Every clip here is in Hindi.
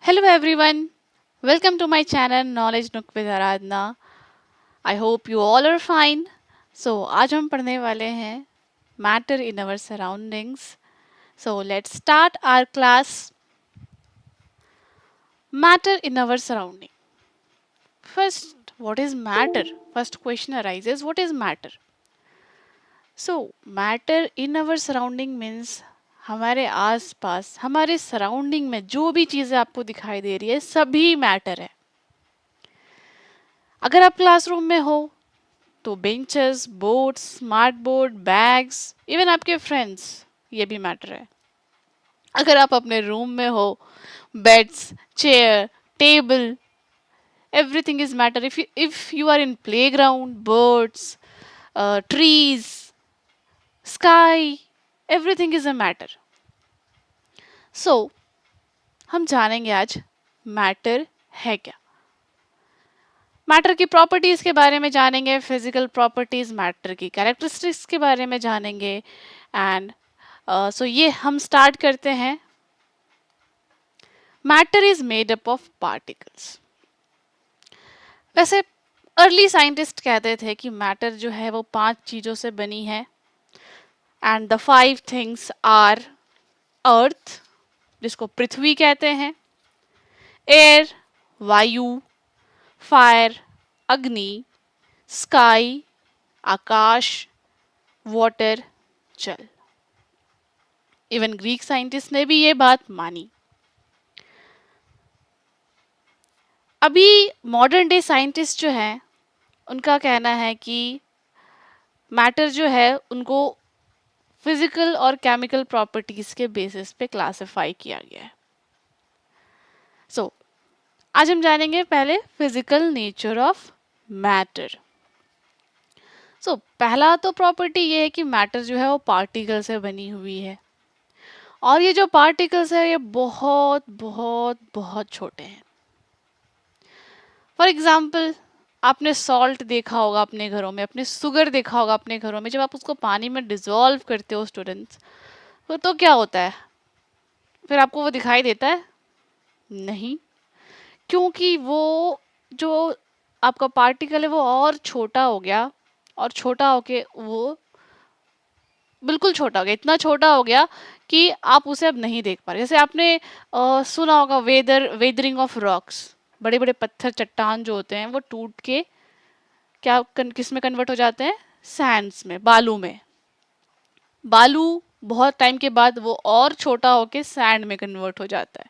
Hello everyone, welcome to my channel Knowledge Nook with Aradhna. I hope you all are fine. So आज हम पढ़ने वाले हैं Matter in our surroundings. So let's start our class Matter in our surrounding. First, what is matter? First question arises, what is matter? So matter in our surrounding means हमारे आसपास हमारे सराउंडिंग में जो भी चीज़ें आपको दिखाई दे रही है सभी मैटर है. अगर आप क्लासरूम में हो तो benches, boards, smart board, bags, even आपके फ्रेंड्स, ये भी मैटर है. अगर आप अपने रूम में हो, beds, chair, table, everything is matter. If you are in playground, birds, trees, sky, everything is a matter. So हम जानेंगे आज मैटर है क्या. मैटर की प्रॉपर्टीज के बारे में जानेंगे, फिजिकल प्रॉपर्टीज, मैटर की कैरेक्टरिस्टिक्स के बारे में जानेंगे. एंड सो ये हम स्टार्ट करते हैं. Matter is made up of particles. वैसे अर्ली साइंटिस्ट कहते थे कि मैटर जो है वो 5 चीजों से बनी है. एंड द 5 थिंग्स आर अर्थ, जिसको पृथ्वी कहते हैं, एयर, वायु, फायर, अग्नि, स्काई, आकाश, वाटर, जल. इवन ग्रीक साइंटिस्ट ने भी ये बात मानी. अभी मॉडर्न डे साइंटिस्ट जो हैं उनका कहना है कि मैटर जो है उनको फिजिकल और केमिकल प्रॉपर्टीज के बेसिस पे क्लासिफाई किया गया है. सो आज हम जानेंगे पहले फिजिकल नेचर ऑफ मैटर. सो पहला तो प्रॉपर्टी ये है कि मैटर जो है वो पार्टिकल से बनी हुई है. और ये जो पार्टिकल्स है ये बहुत बहुत बहुत छोटे हैं. फॉर एग्जाम्पल, आपने सॉल्ट देखा होगा अपने घरों में, अपने शुगर देखा होगा अपने घरों में. जब आप उसको पानी में डिजोल्व करते हो स्टूडेंट्स, तो क्या होता है? फिर आपको वो दिखाई देता है? नहीं, क्योंकि वो जो आपका पार्टिकल है वो और छोटा हो गया, और छोटा होके वो बिल्कुल छोटा हो गया, इतना छोटा हो गया कि आप उसे अब नहीं देख पा रहे. जैसे आपने सुना होगा वेदरिंग ऑफ रॉक्स. बड़े बड़े पत्थर, चट्टान जो होते हैं वो टूट के किस में कन्वर्ट हो जाते हैं? सैंड्स में, बालू में. बालू बहुत टाइम के बाद वो और छोटा होके सैंड में कन्वर्ट हो जाता है.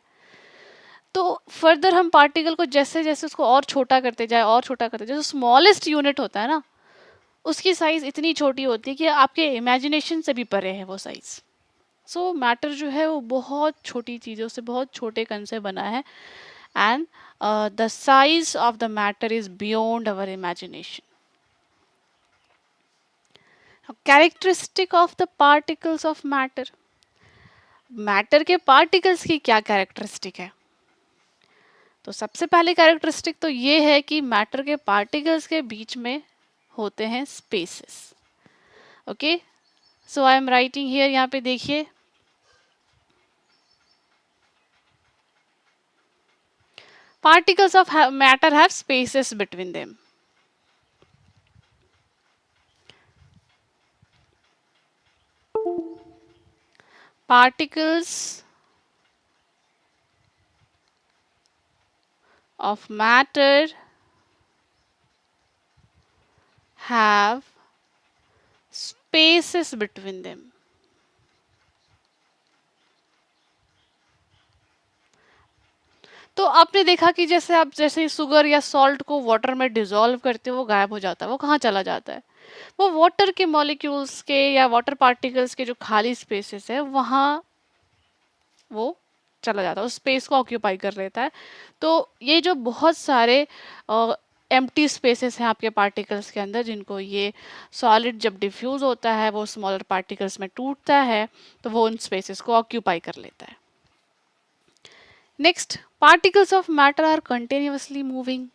तो फर्दर हम पार्टिकल को जैसे जैसे उसको और छोटा करते जाए, और छोटा करते जाए, जो स्मॉलेस्ट यूनिट होता है ना, उसकी साइज इतनी छोटी होती है कि आपके इमेजिनेशन से भी परे है वो साइज. सो मैटर जो है वो बहुत छोटी चीज़ों से, बहुत छोटे कण से बना है. And the size of the matter is beyond our imagination. Characteristic of the particles of matter. Matter के पार्टिकल्स की क्या कैरेक्टरिस्टिक है? तो सबसे पहले कैरेक्टरिस्टिक तो ये है कि मैटर के पार्टिकल्स के बीच में होते हैं spaces. Okay, so I am writing here, यहाँ पे देखिए, particles of matter have spaces between them. Particles of matter have spaces between them. तो आपने देखा कि जैसे आप जैसे शुगर या सॉल्ट को वाटर में डिजोल्व करते हो वो गायब हो जाता है. वो कहाँ चला जाता है? वो वाटर के मॉलिक्यूल्स के या वाटर पार्टिकल्स के जो खाली स्पेसेस है वहाँ वो चला जाता है, उस स्पेस को ऑक्यूपाई कर लेता है. तो ये जो बहुत सारे एम्प्टी स्पेसेस हैं आपके पार्टिकल्स के अंदर, जिनको ये सॉलिड जब डिफ्यूज होता है वो स्मॉलर पार्टिकल्स में टूटता है, तो वो उन स्पेसेस को ऑक्यूपाई कर लेता है. Next, particles of matter are continuously moving.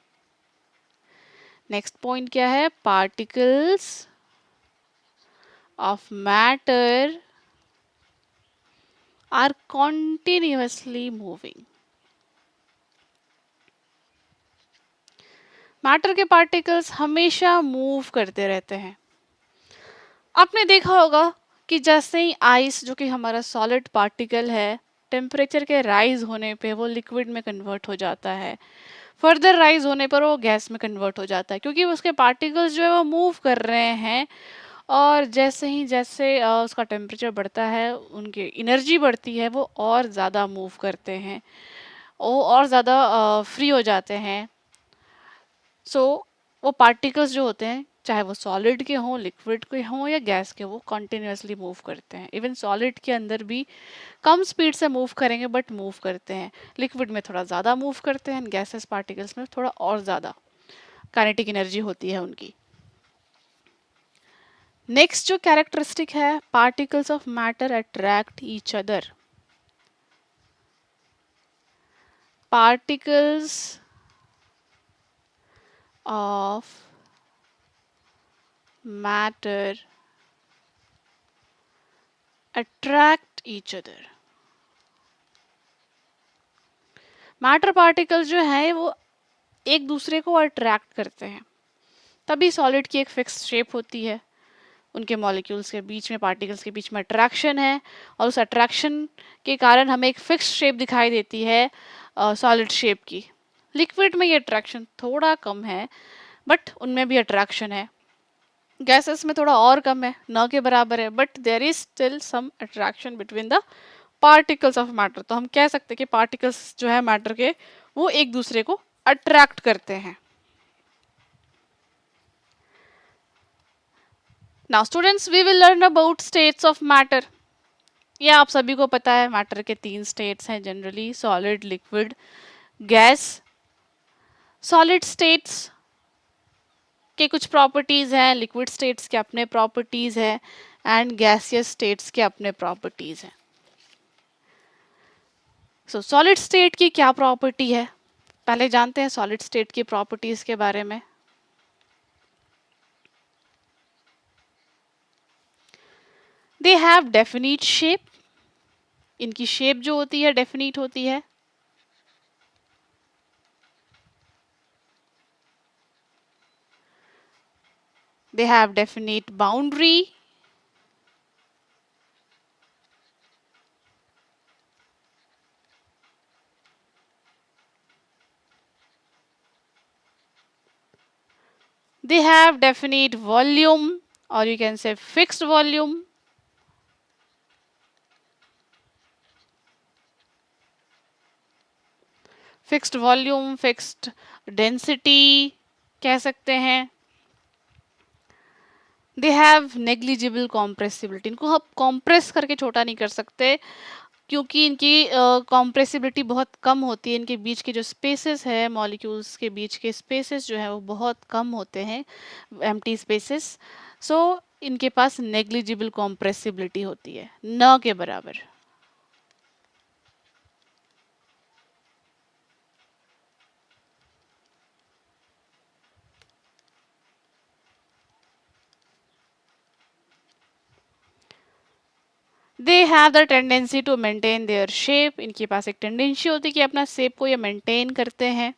Next point क्या है? Particles of matter are continuously moving. Matter के पार्टिकल्स हमेशा मूव करते रहते हैं। आपने देखा होगा कि जैसे ही आइस, जो कि हमारा सॉलिड पार्टिकल है, टेम्परेचर के राइज होने पे वो लिक्विड में कन्वर्ट हो जाता है, फर्दर राइज होने पर वो गैस में कन्वर्ट हो जाता है, क्योंकि उसके पार्टिकल्स जो है वो मूव कर रहे हैं। और जैसे उसका टेम्परेचर बढ़ता है, उनकी एनर्जी बढ़ती है, वो और ज़्यादा मूव करते हैं, वो और ज़्यादा फ्री हो जाते हैं। सो वो पार्टिकल्स जो होते हैं, चाहे वो सॉलिड के हों, लिक्विड के हों या गैस के, वो कॉन्टिन्यूसली मूव करते हैं। इवन सॉलिड के अंदर भी कम स्पीड से मूव करेंगे बट मूव करते हैं। लिक्विड में थोड़ा ज़्यादा मूव करते हैं, गैसेस पार्टिकल्स में थोड़ा और ज़्यादा काइनेटिक एनर्जी होती है उनकी। नेक्स्ट जो कैरेक्टरिस्टिक है, particles of matter attract each other. Particles of matter attract each other. Matter particles जो है वो एक दूसरे को अट्रैक्ट करते हैं, तभी सॉलिड की एक फिक्स शेप होती है, उनके मॉलिक्यूल्स के बीच में, पार्टिकल्स के बीच में अट्रैक्शन है, और उस अट्रैक्शन के कारण हमें एक फिक्स शेप दिखाई देती है सॉलिड शेप की। लिक्विड में ये अट्रैक्शन थोड़ा कम है, बट उनमें भी अट्रैक्शन है। गैसेस में थोड़ा और कम है, न के बराबर है, but there is still some attraction between the particles of matter. तो हम कह सकते हैं कि पार्टिकल्स जो है मैटर के, वो एक दूसरे को अट्रैक्ट करते हैं। Now students, we will learn about states of matter. ये आप सभी को पता है, मैटर के 3 स्टेट्स हैं generally, solid, liquid, gas. Solid states के कुछ प्रॉपर्टीज हैं, लिक्विड स्टेट्स के अपने प्रॉपर्टीज हैं, एंड गैसियस स्टेट्स के अपने प्रॉपर्टीज हैं। सो सॉलिड स्टेट की क्या प्रॉपर्टी है, पहले जानते हैं सॉलिड स्टेट की प्रॉपर्टीज के बारे में। दे हैव डेफिनिट शेप, इनकी शेप जो होती है डेफिनिट होती है। They have definite boundary, they have definite volume, or you can say fixed volume. Fixed volume, fixed density कह सकते हैं। दे हैव नेग्लिजिबल कॉम्प्रेसिबिलिटी, इनको हम कॉम्प्रेस करके छोटा नहीं कर सकते, क्योंकि इनकी कॉम्प्रेसिबिलिटी बहुत कम होती है। इनके बीच के जो स्पेसेस है, मॉलिक्यूल्स के बीच के स्पेसेस जो है वो बहुत कम होते हैं, एम्प्टी स्पेसेस। सो इनके पास नेग्लिजिबल कॉम्प्रेसिबिलिटी होती है, न के बराबर। They have the tendency to maintain their shape, इनके पास एक टेंडेंसी होती है कि अपना शेप को ये मेंटेन करते हैं।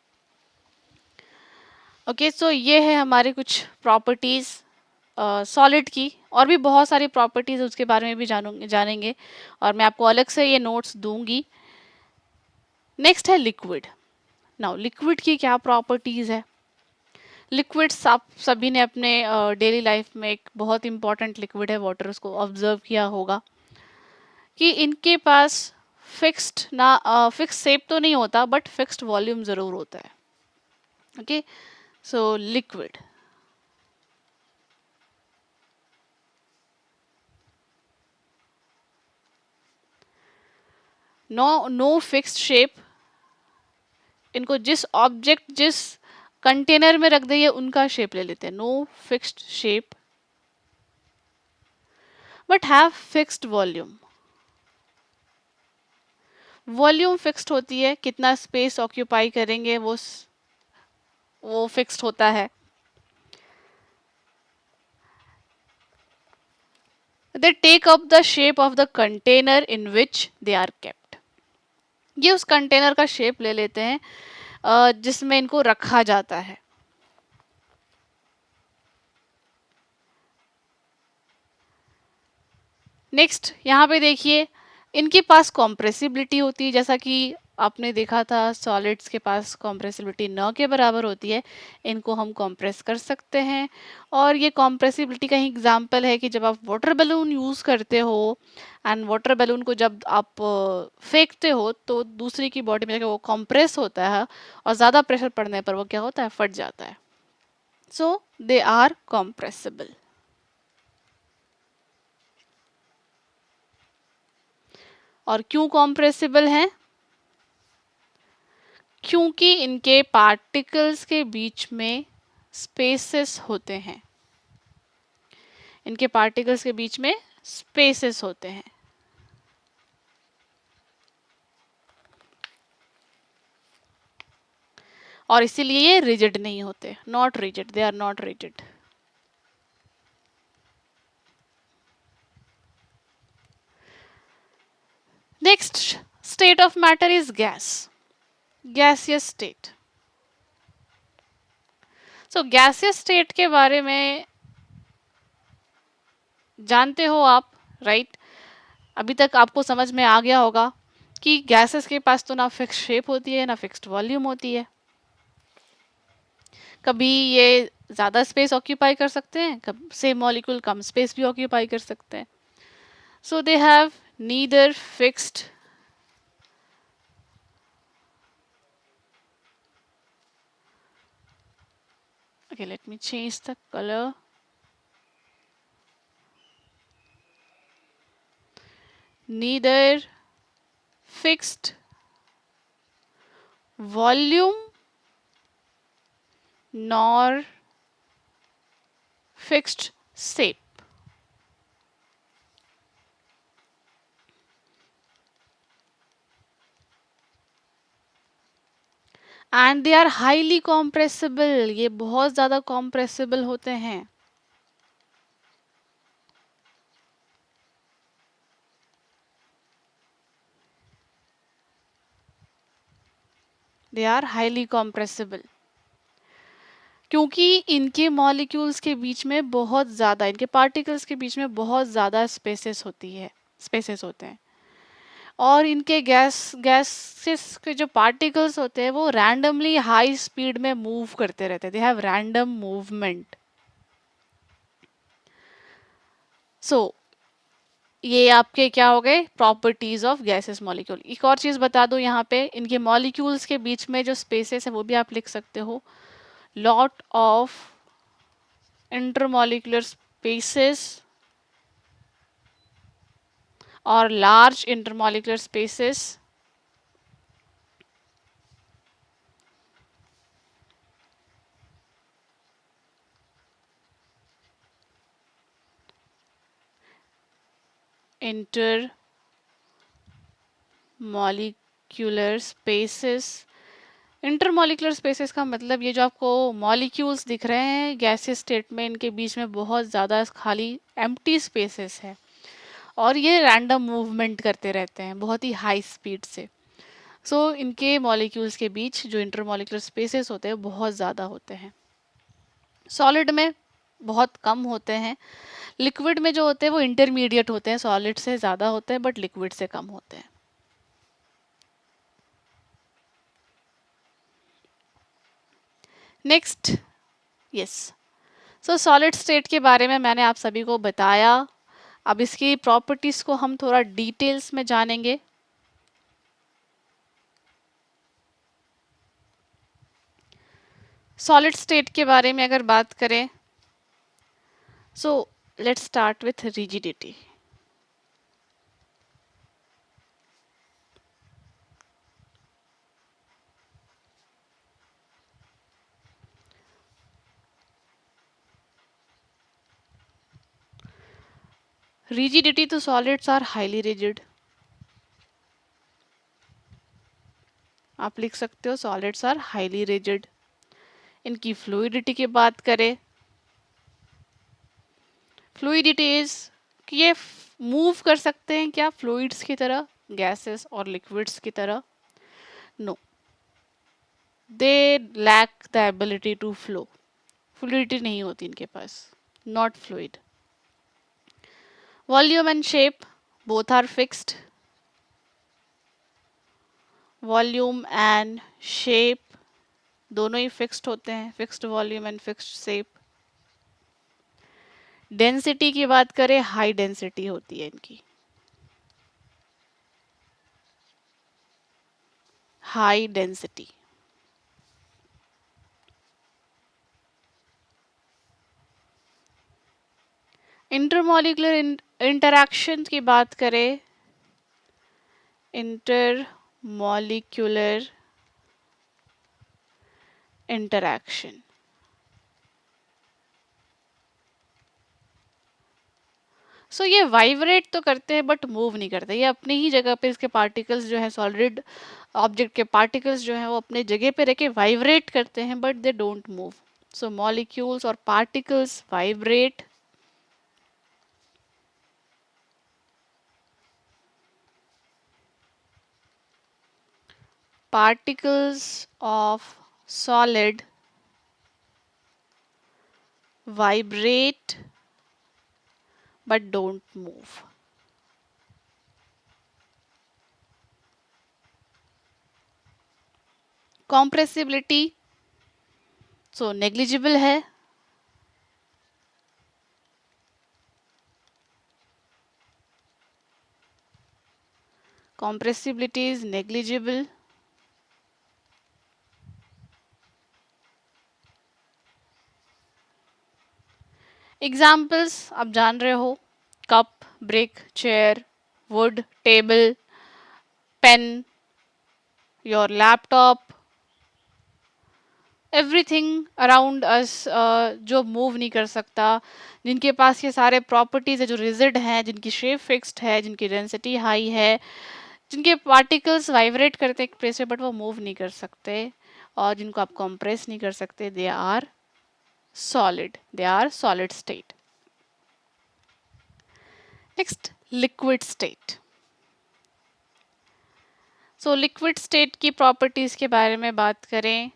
ओके, सो ये है हमारे कुछ प्रॉपर्टीज सॉलिड की। और भी बहुत सारी प्रॉपर्टीज उसके बारे में भी जानेंगे, और मैं आपको अलग से ये नोट्स दूंगी। नेक्स्ट है लिक्विड। नाउ लिक्विड की क्या प्रॉपर्टीज है। लिक्विड्स आप सभी ने अपने डेली लाइफ में, एक बहुत इंपॉर्टेंट लिक्विड है वाटर, उसको ऑब्जर्व किया होगा कि इनके पास फिक्स्ड शेप तो नहीं होता, बट फिक्स्ड वॉल्यूम ज़रूर होता है। Okay, so liquid, no fixed shape. इनको जिस ऑब्जेक्ट, जिस कंटेनर में रख दिए उनका शेप ले लेते हैं, no fixed shape, but have fixed volume. Volume fixed होती है, कितना स्पेस ऑक्यूपाई करेंगे वो फिक्स्ड होता है। They take up the shape of the container in which they are kept. ये उस कंटेनर का शेप ले लेते हैं जिसमें इनको रखा जाता है। नेक्स्ट यहाँ पे देखिए, इनके पास कॉम्प्रेसिबिलिटी होती है, जैसा कि आपने देखा था सॉलिड्स के पास कॉम्प्रेसिबिलिटी 9 के बराबर होती है, इनको हम कॉम्प्रेस कर सकते हैं। और ये कॉम्प्रेसिबिलिटी का ही एग्जांपल है कि जब आप वाटर बैलून यूज़ करते हो एंड वाटर बैलून को जब आप फेंकते हो तो दूसरे की बॉडी में जाके वो कॉम्प्रेस होता है और ज़्यादा प्रेशर पड़ने पर वो क्या होता है, फट जाता है। सो दे आर कॉम्प्रेसिबल। और क्यों कॉम्प्रेसिबल हैं? क्योंकि इनके पार्टिकल्स के बीच में स्पेसेस होते हैं। इनके पार्टिकल्स के बीच में स्पेसेस होते हैं। और इसीलिए ये रिजिड नहीं होते, not rigid, they are not rigid. Next state of matter is gas, gaseous state. So gaseous state के बारे में जानते हो आप, राइट? अभी तक आपको समझ में आ गया होगा कि गैसेस के पास तो ना फिक्स शेप होती है ना फिक्स्ड वॉल्यूम होती है। कभी ये ज़्यादा स्पेस ऑक्यूपाई कर सकते हैं, कभी सेम मॉलिक्यूल कम स्पेस भी ऑक्यूपाई कर सकते हैं। So they have neither fixed okay, let me change the color. Neither fixed volume nor fixed shape. And they are highly compressible. ये बहुत ज़्यादा compressible होते हैं। They are highly compressible. क्योंकि इनके मॉलिक्यूल्स के बीच में बहुत ज़्यादा, इनके पार्टिकल्स के बीच में बहुत ज़्यादा स्पेसेस होते हैं। और इनके गैसेस के जो पार्टिकल्स होते हैं वो रैंडमली हाई स्पीड में मूव करते रहते हैं। They have random movement. So ये आपके क्या हो गए, प्रॉपर्टीज ऑफ गैसेस मॉलिक्यूल। एक और चीज़ बता दो यहाँ पे, इनके मॉलिक्यूल्स के बीच में जो स्पेसेस है वो भी आप लिख सकते हो, लॉट ऑफ इंटरमॉलिक्यूलर स्पेसेस और large intermolecular spaces intermolecular spaces. Intermolecular spaces का मतलब ये जो आपको मॉलिक्यूल्स दिख रहे हैं गैसियस स्टेट में, इनके बीच में बहुत ज़्यादा खाली एम्प्टी स्पेसेस है और ये रैंडम मूवमेंट करते रहते हैं बहुत ही हाई स्पीड से। सो इनके मॉलिक्यूल्स के बीच जो इंटरमॉलिक्यूलर स्पेसेस होते हैं बहुत ज़्यादा होते हैं। सॉलिड में बहुत कम होते हैं। लिक्विड में जो होते हैं वो इंटरमीडिएट होते हैं, सॉलिड से ज़्यादा होते हैं बट लिक्विड से कम होते हैं। नेक्स्ट, यस, सो सॉलिड स्टेट के बारे में मैंने आप सभी को बताया। अब इसकी प्रॉपर्टीज को हम थोड़ा डिटेल्स में जानेंगे। सॉलिड स्टेट के बारे में अगर बात करें, so let's start with rigidity. Rigidity तो सॉलिड्स आर हाईली रिजिड। आप लिख सकते हो सॉलिड्स आर हाईली रिजिड। इनकी फ्लूइडिटी की बात करें, फ्लूइडिटी इज कि ये मूव कर सकते हैं क्या फ्लूइड्स की तरह, गैसेस और लिक्विड्स की तरह? No, they lack the ability to flow. Fluidity नहीं होती इनके पास, not fluid. Volume and shape both are fixed. Volume and shape दोनों ही फिक्स्ड होते हैं, fixed volume and fixed shape. Density की बात करें, हाई डेंसिटी होती है इनकी, हाई डेंसिटी. इंटरमॉलिक्यूलर इंटरैक्शन की बात करें, इंटरमॉलिक्यूलर इंटरैक्शन सो ये वाइब्रेट तो करते हैं बट मूव नहीं करते. ये अपनी ही जगह पे इसके पार्टिकल्स जो है, सॉलिड ऑब्जेक्ट के पार्टिकल्स जो है वो अपने जगह पे रह के वाइब्रेट करते हैं but they don't move. So molecules और particles vibrate. Particles of solid vibrate but don't move. Compressibility so negligible है. Compressibility is negligible. एग्जाम्पल्स आप जान रहे हो, cup, brick, chair, wood, table, pen, your laptop, everything around us जो मूव नहीं कर सकता, जिनके पास ये सारे प्रॉपर्टीज है, जो रिजिड हैं, जिनकी शेप फिक्स्ड है, जिनकी डेंसिटी हाई है, जिनके पार्टिकल्स वाइब्रेट करते हैं एक प्लेस पे बट वो मूव नहीं कर सकते, और जिनको आप कंप्रेस नहीं कर सकते, they are solid state. Next, liquid state. So liquid state की प्रॉपर्टीज के बारे में बात करें,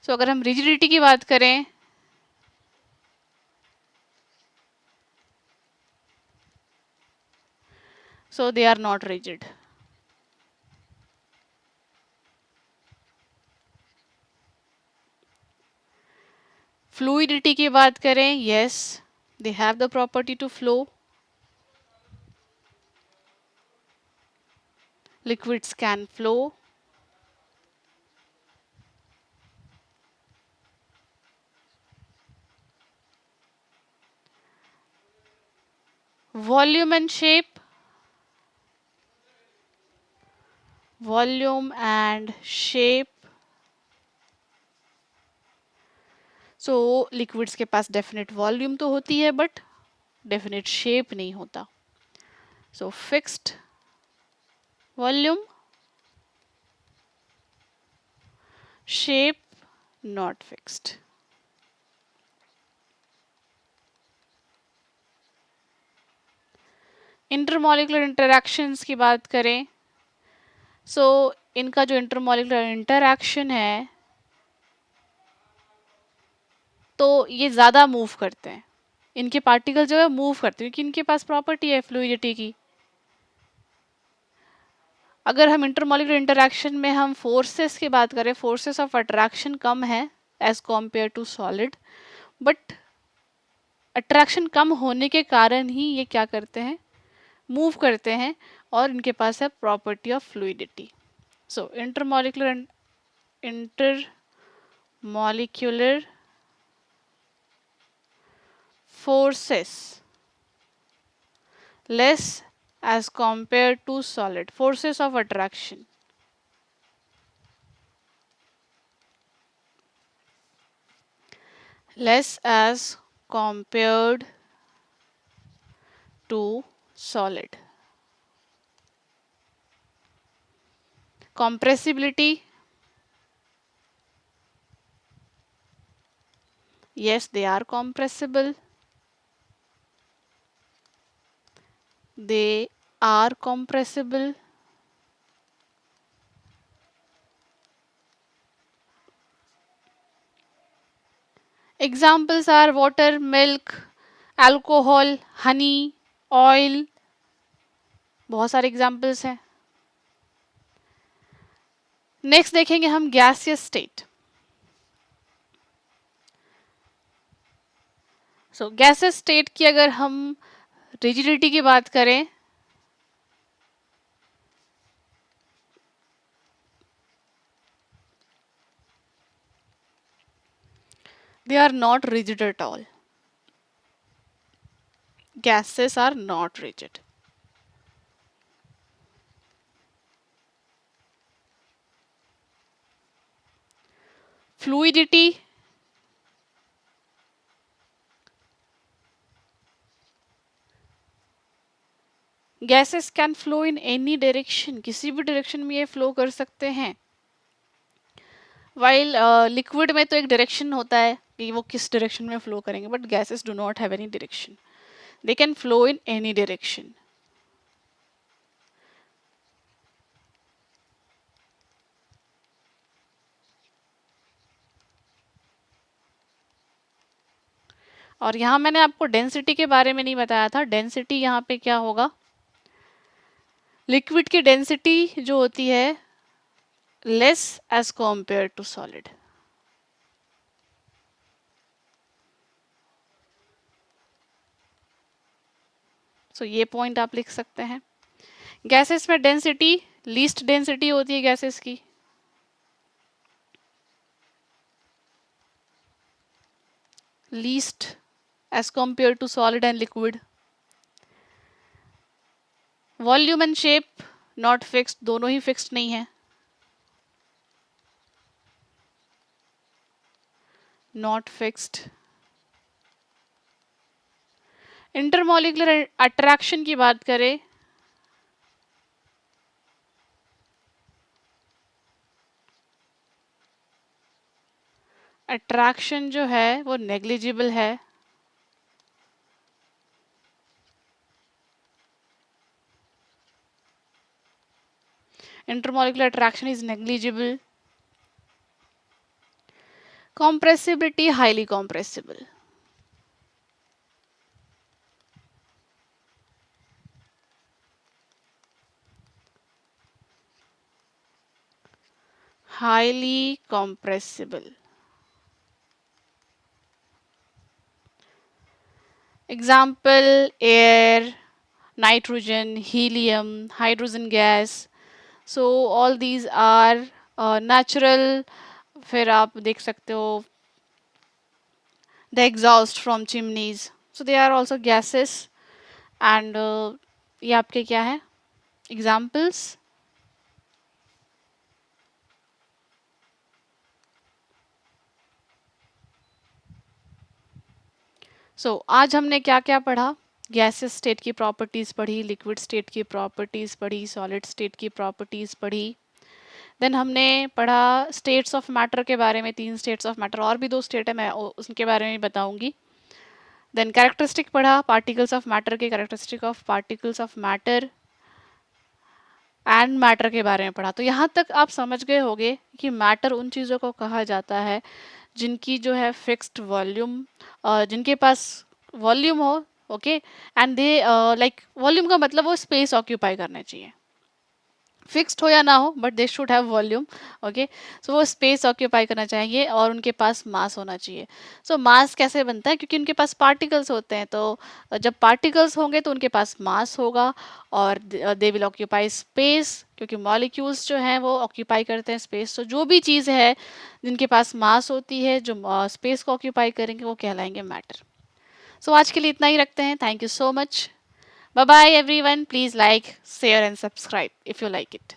सो अगर हम रिजिडिटी की बात करें, so they are not rigid. Fluidity की बात करें, yes, they have the property to flow. Liquids can flow. Volume and shape. Volume and shape. So liquids के पास definite volume तो होती है but definite shape नहीं होता. So fixed volume, shape not fixed. Intermolecular interactions की बात करें, सो इनका जो इंटरमॉलिकुलर इंटरैक्शन है तो ये ज़्यादा मूव करते हैं, इनके पार्टिकल जो है मूव करते हैं क्योंकि इनके पास प्रॉपर्टी है फ्लूइडिटी की. अगर हम इंटरमॉलिकुलर इंटरैक्शन में हम फोर्सेस की बात करें, फोर्सेस ऑफ अट्रैक्शन कम है as compare to solid, but attraction कम होने के कारण ही ये क्या करते हैं, मूव करते हैं, और इनके पास है property of fluidity. So intermolecular forces less as compared to solid forces of attraction. Less as compared to solid. Compressibility, yes, they are compressible. They are compressible. Examples are water, milk, alcohol, honey, oil, बहुत सारे एग्जाम्पल्स हैं। नेक्स्ट देखेंगे हम gaseous state. So gaseous state की अगर हम रिजिडिटी की बात करें, they are not rigid at all. Gases are not rigid. Fluidity, gases can flow in any direction, किसी भी डायरेक्शन में ये फ्लो कर सकते हैं। वाइल लिक्विड में तो एक डायरेक्शन होता है कि वो किस डायरेक्शन में फ्लो करेंगे, but gases do not have any direction, they can flow in any direction. और यहाँ मैंने आपको डेंसिटी के बारे में नहीं बताया था। डेंसिटी यहाँ पे क्या होगा, लिक्विड की डेंसिटी जो होती है less as compare to solid. So ये पॉइंट आप लिख सकते हैं। गैसेस में डेंसिटी लीस्ट डेंसिटी होती है गैसेस की, least as compare to solid and liquid. Volume and shape not fixed, दोनों ही फिक्स्ड नहीं है, नॉट फिक्स्ड। इंटरमॉलिक्यूलर अट्रैक्शन की बात करें, अट्रैक्शन जो है वो नेग्लिजिबल है। Intermolecular attraction is negligible. compressibility highly compressible। highly compressible। example air, nitrogen, helium, hydrogen gas। so all these are natural। फिर आप देख सकते हो the exhaust from chimneys, so they are also gases। and ये आपके क्या है examples। आज हमने क्या क्या पढ़ा, गैसेस स्टेट की प्रॉपर्टीज पढ़ी, लिक्विड स्टेट की प्रॉपर्टीज पढ़ी, सॉलिड स्टेट की प्रॉपर्टीज पढ़ी। देन हमने पढ़ा स्टेट्स ऑफ मैटर के बारे में, 3 स्टेट्स ऑफ मैटर, और भी 2 स्टेट है, मैं उसके बारे में बताऊंगी। देन कैरेक्टरिस्टिक पढ़ा पार्टिकल्स ऑफ मैटर के, characteristic of particles of matter and matter के बारे में पढ़ा। तो यहाँ तक आप समझ गए होंगे कि मैटर उन चीज़ों को कहा जाता है जिनकी जो है फिक्स्ड वॉल्यूम, जिनके पास वॉल्यूम हो, okay, and they like volume का मतलब वो स्पेस ऑक्यूपाई करने चाहिए, फिक्स्ड हो या ना हो, but they should have volume, okay. So वो स्पेस ऑक्यूपाई करना चाहिए और उनके पास मास होना चाहिए। सो मास कैसे बनता है, क्योंकि उनके पास पार्टिकल्स होते हैं, तो जब पार्टिकल्स होंगे तो उनके पास मास होगा और दे विल ऑक्यूपाई स्पेस, क्योंकि मॉलिक्यूल्स जो हैं वो ऑक्यूपाई करते हैं स्पेस। तो जो भी चीज़ है जिनके पास मास होती है, जो स्पेस को ऑक्यूपाई करेंगे, वो कहलाएंगे मैटर। सो आज के लिए इतना ही रखते हैं। Thank you so much. Bye bye everyone. Please like, share and subscribe if you like it.